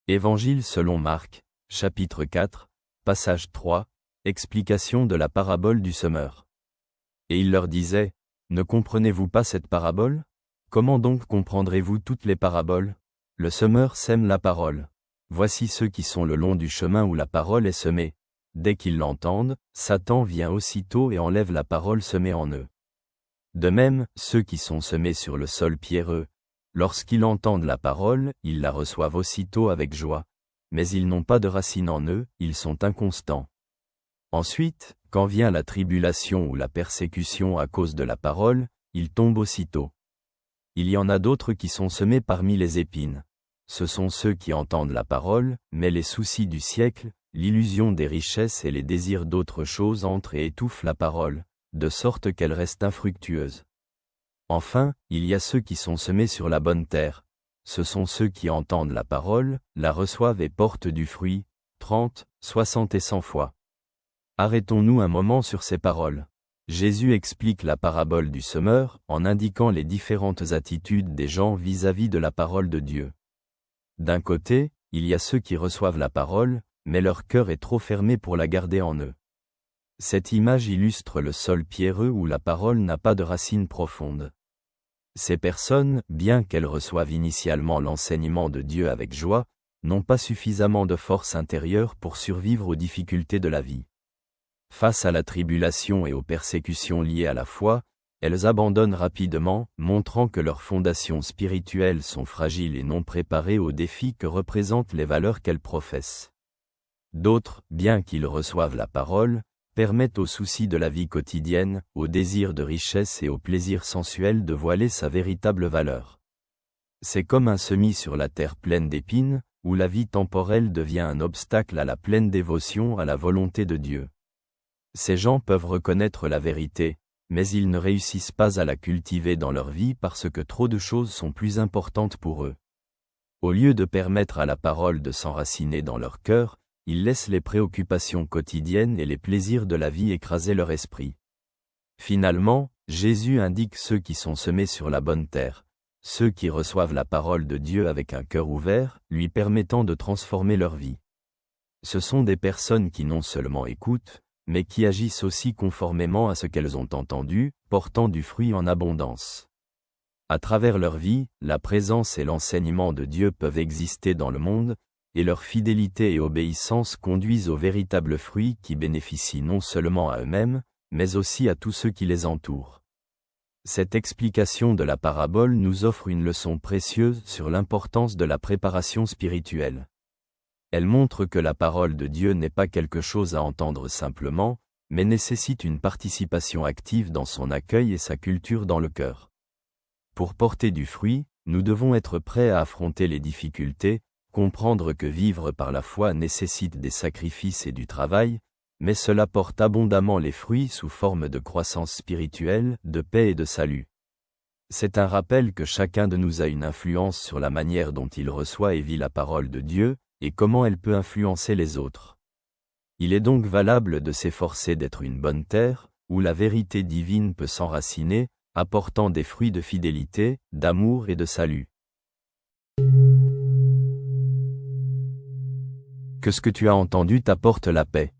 Évangile selon Marc, chapitre 4, passage 3, explication de la parabole du semeur. Et il leur disait, ne comprenez-vous pas cette parabole? Comment donc comprendrez-vous toutes les paraboles? Le semeur sème la parole. Voici ceux qui sont le long du chemin où la parole est semée. Dès qu'ils l'entendent, Satan vient aussitôt et enlève la parole semée en eux. De même, ceux qui sont semés sur le sol pierreux, lorsqu'ils entendent la parole, ils la reçoivent aussitôt avec joie. Mais ils n'ont pas de racine en eux, ils sont inconstants. Ensuite, quand vient la tribulation ou la persécution à cause de la parole, ils tombent aussitôt. Il y en a d'autres qui sont semés parmi les épines. Ce sont ceux qui entendent la parole, mais les soucis du siècle, l'illusion des richesses et les désirs d'autres choses entrent et étouffent la parole, de sorte qu'elle reste infructueuse. Enfin, il y a ceux qui sont semés sur la bonne terre. Ce sont ceux qui entendent la parole, la reçoivent et portent du fruit, 30, 60 et 100 fois. Arrêtons-nous un moment sur ces paroles. Jésus explique la parabole du semeur en indiquant les différentes attitudes des gens vis-à-vis de la parole de Dieu. D'un côté, il y a ceux qui reçoivent la parole, mais leur cœur est trop fermé pour la garder en eux. Cette image illustre le sol pierreux où la parole n'a pas de racine profonde. Ces personnes, bien qu'elles reçoivent initialement l'enseignement de Dieu avec joie, n'ont pas suffisamment de force intérieure pour survivre aux difficultés de la vie. Face à la tribulation et aux persécutions liées à la foi, elles abandonnent rapidement, montrant que leurs fondations spirituelles sont fragiles et non préparées aux défis que représentent les valeurs qu'elles professent. D'autres, bien qu'ils reçoivent la parole, permettent aux soucis de la vie quotidienne, aux désirs de richesse et aux plaisirs sensuels de voiler sa véritable valeur. C'est comme un semis sur la terre pleine d'épines, où la vie temporelle devient un obstacle à la pleine dévotion à la volonté de Dieu. Ces gens peuvent reconnaître la vérité, mais ils ne réussissent pas à la cultiver dans leur vie parce que trop de choses sont plus importantes pour eux. Au lieu de permettre à la parole de s'enraciner dans leur cœur, ils laissent les préoccupations quotidiennes et les plaisirs de la vie écraser leur esprit. Finalement, Jésus indique ceux qui sont semés sur la bonne terre, ceux qui reçoivent la parole de Dieu avec un cœur ouvert, lui permettant de transformer leur vie. Ce sont des personnes qui non seulement écoutent, mais qui agissent aussi conformément à ce qu'elles ont entendu, portant du fruit en abondance. À travers leur vie, la présence et l'enseignement de Dieu peuvent exister dans le monde, et leur fidélité et obéissance conduisent aux véritables fruits qui bénéficient non seulement à eux-mêmes, mais aussi à tous ceux qui les entourent. Cette explication de la parabole nous offre une leçon précieuse sur l'importance de la préparation spirituelle. Elle montre que la parole de Dieu n'est pas quelque chose à entendre simplement, mais nécessite une participation active dans son accueil et sa culture dans le cœur. Pour porter du fruit, nous devons être prêts à affronter les difficultés, comprendre que vivre par la foi nécessite des sacrifices et du travail, mais cela porte abondamment les fruits sous forme de croissance spirituelle, de paix et de salut. C'est un rappel que chacun de nous a une influence sur la manière dont il reçoit et vit la parole de Dieu, et comment elle peut influencer les autres. Il est donc valable de s'efforcer d'être une bonne terre, où la vérité divine peut s'enraciner, apportant des fruits de fidélité, d'amour et de salut. Que ce que tu as entendu t'apporte la paix.